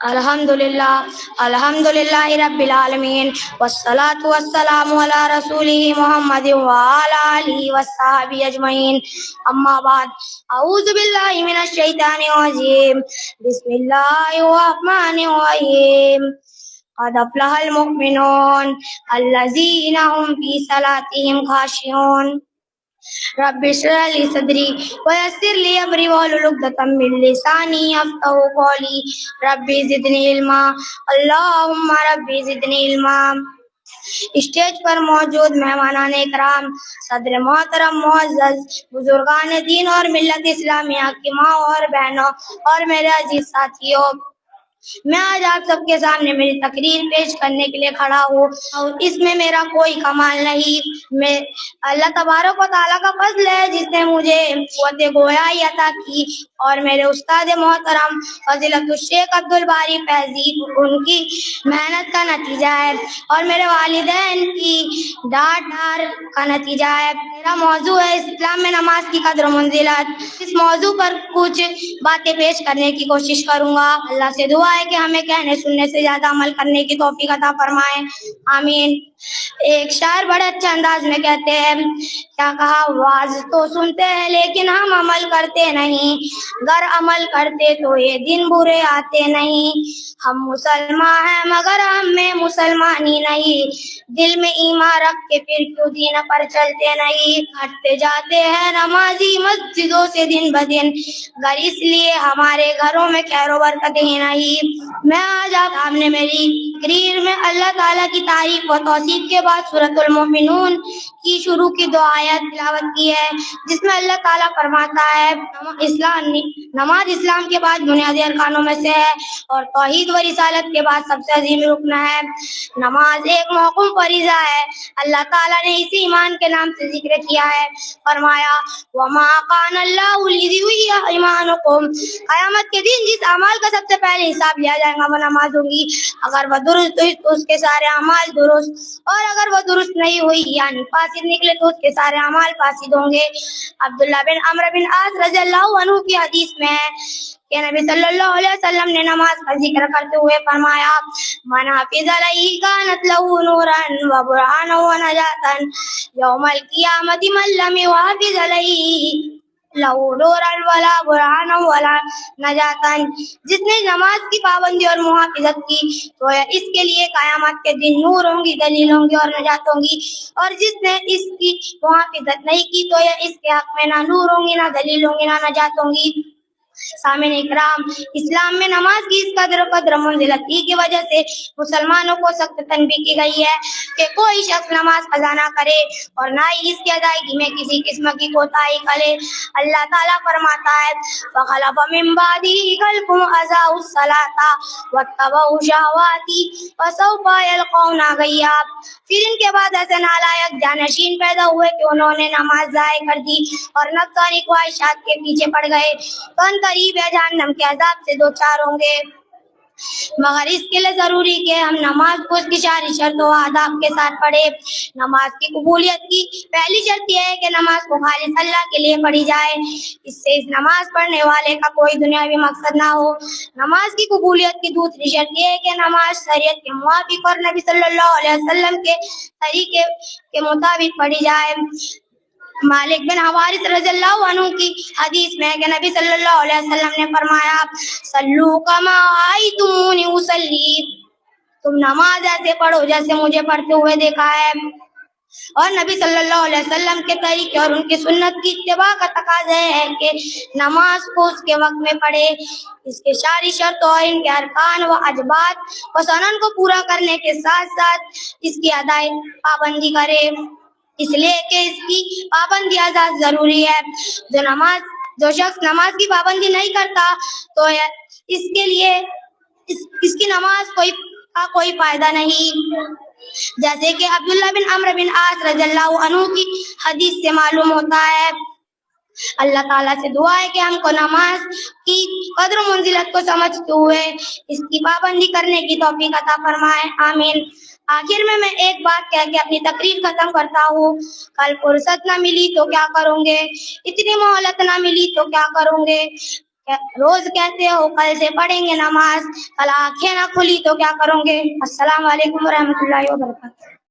الحمدللہ رب العالمین والصلاة والسلام علی رسولہ محمد وعلی آلہ وصحبہ اجمعین، اما بعد، اعوذ باللہ من الشیطان الرجیم، بسم اللہ الرحمن الرحیم، قد افلح المؤمنون الذین هم فی صلاتهم خاشعون، رب اشرح لي صدري ويسر لي امري واحلل عقدة من لساني يفقهوا قولي، رب زدني علما، اللهم رب زدنی علما۔ اسٹیج پر موجود مہمانان اکرام، صدر محترم معزز بزرگان دین اور ملت اسلامیہ کی ماں اور بہنوں اور میرے عزیز ساتھیوں، میں آج آپ سب کے سامنے میری تقریر پیش کرنے کے لیے کھڑا ہوں اور اس میں میرا کوئی کمال نہیں، میں اللہ تبارک و تعالیٰ کا فضل ہے جس نے مجھے قوت گویائی عطا کی، اور میرے استاد محترم فضیلت الشیخ عبدالباری فیضی ان کی محنت کا نتیجہ ہے، اور میرے والدین کی ڈانٹ کا نتیجہ ہے۔ میرا موضوع ہے اسلام میں نماز کی قدر و منزلت۔ اس موضوع پر کچھ باتیں پیش کرنے کی کوشش کروں گا۔ اللہ سے دعا ہے کہ ہمیں کہنے سننے سے زیادہ عمل کرنے کی توفیق عطا فرمائے، آمین۔ ایک شاعر بڑے اچھے انداز میں کہتے ہیں، کیا کہا، واز تو سنتے ہیں لیکن ہم عمل کرتے نہیں، گر عمل کرتے تو یہ دن برے آتے نہیں، ہم مسلمان ہیں مگر ہم میں مسلمانی نہیں، دل میں ایمان رکھ کے پھر کیوں دین پر چلتے نہیں، ہٹتے جاتے ہیں نمازی مسجدوں سے دن بدن، گر اس لیے ہمارے گھروں میں خیر و برکت ہی نہیں۔ میں آج آپ سامنے میری تقریر میں اللہ تعالیٰ کی تعریف و توصیف کے بعد سورۃ المؤمنون کی شروع کی دو آیات تلاوت کی ہے، جس میں اللہ تعالیٰ فرماتا ہے، نماز اسلام کے بعد بنیادی ارکانوں میں سے ہے اور توحید و رسالت کے بعد سب سے عظیم رکن ہے۔ نماز ایک محکوم فریضہ ہے، اللہ تعالیٰ نے اسی ایمان کے نام سے ذکر کیا ہے، فرمایا وَمَا كَانَ اللَّهُ لِيُضِيعَ إِيمَانَكُمْ، قیامت کے دن جس اعمال کا سب سے پہلے حساب لیا جائے گا وہ نماز ہوگی، اگر وہ درست ہوئی تو اس کے سارے اعمال درست، اور اگر وہ درست نہیں ہوئی یعنی فاسد نکلے تو اس کے سارے اعمال فاسد ہوں گے۔ عبداللہ بن عمرو بن عاص رضی اللہ عنہ کی حدیث میں ہے کہ نبی صلی اللہ علیہ وسلم نے نماز کا ذکر کرتے ہوئے فرمایا، من حافظ علیہ کانت لہ نورا و برہانا و نجاتا یوم القیامت من لم یحافظ علیہ لہو نورا ولا برہانا ولا نجاتا، جس نے نماز کی پابندی اور محافظت کی تو اس کے لیے قیامت کے دن نور ہوں گی، دلیل ہوں گی اور نجات ہوں گی، اور جس نے اس کی محافظت نہیں کی تو اس کے حق میں نہ نور ہوں گی، نہ دلیل ہوں گی، نہ نجات ہوں گی۔ سامعین اکرام، اسلام میں نماز کی اس قدر منزلت کی وجہ سے مسلمانوں کو سخت تنبیہ کی گئی ہے کہ کوئی شخص نماز قضا نہ کرے اور نہ ہی اس کی ادائیگی میں کسی قسم کی کوتاہی کرے۔ اللہ تعالیٰ فرماتا ہے فَخَلَفَ مِن بَعْدِهِمْ خَلْفٌ أَضَاعُوا الصَّلَاةَ وَاتَّبَعُوا الشَّهَوَاتِ فَسَوْفَ يَلْقَوْنَ غَيًّا، پھر ان کے بعد ایسے نالائق جانشین پیدا ہوئے کہ انہوں نے نماز ضائع کر دی اور نفسانی خواہشات کے پیچھے پڑ گئے، تو ان قریب ہے جہنم کے عذاب سے دوچار ہوں گے۔ مگر اس کے لیے ضروری کہ ہم نماز کو اس کی ساری شرطوں و آداب کے ساتھ پڑھیں۔ نماز کی قبولیت کی پہلی شرط یہ ہے کہ نماز کو خالص اللہ کے لیے پڑھی جائے، اس سے اس نماز پڑھنے والے کا کوئی دنیاوی مقصد نہ ہو۔ نماز کی قبولیت کی دوسری شرط یہ ہے کہ نماز شریعت کے موافق اور نبی صلی اللہ علیہ وسلم کے طریقے کے مطابق پڑھی جائے۔ مالک بن حوارث رضی اللہ عنہ کی حدیث میں ہے کہ نبی صلی اللہ علیہ وسلم نے فرمایا، صلو کما رأیتمونی اصلی، تم نماز ایسے پڑھو جیسے مجھے پڑھتے ہوئے دیکھا ہے۔ اور نبی صلی اللہ علیہ وسلم کے طریقے اور ان کی سنت کی اتباع کا تقاضا ہے کہ نماز کو اس کے وقت میں پڑھے، اس کے ساری شرطوں اور ان کے ارکان و واجبات و سنن کو پورا کرنے کے ساتھ ساتھ اس کی ادائی پابندی کرے، اس لیے کہ اس کی پابندی ازاد ضروری ہے۔ جو شخص نماز کی پابندی نہیں کرتا تو اس کے لیے اس کی نماز کا کوئی فائدہ نہیں، جیسے کہ عبداللہ بن عمرو بن عاص رضی اللہ عنہ کی حدیث سے معلوم ہوتا ہے۔ اللہ تعالیٰ سے دعا ہے کہ ہم کو نماز کی قدر و منزلت کو سمجھتے ہوئے اس کی پابندی کرنے کی توفیق عطا فرمائے، آمین۔ آخر میں ایک بات کہہ کے اپنی تقریر ختم کرتا ہوں، کل فرصت نہ ملی تو کیا کروں گے، اتنی مہلت نہ ملی تو کیا کروں گے، روز کہتے ہو کل سے پڑھیں گے نماز، کل آنکھیں نہ کھلی تو کیا کرو گے؟ السلام علیکم ورحمۃ اللہ وبرکاتہ.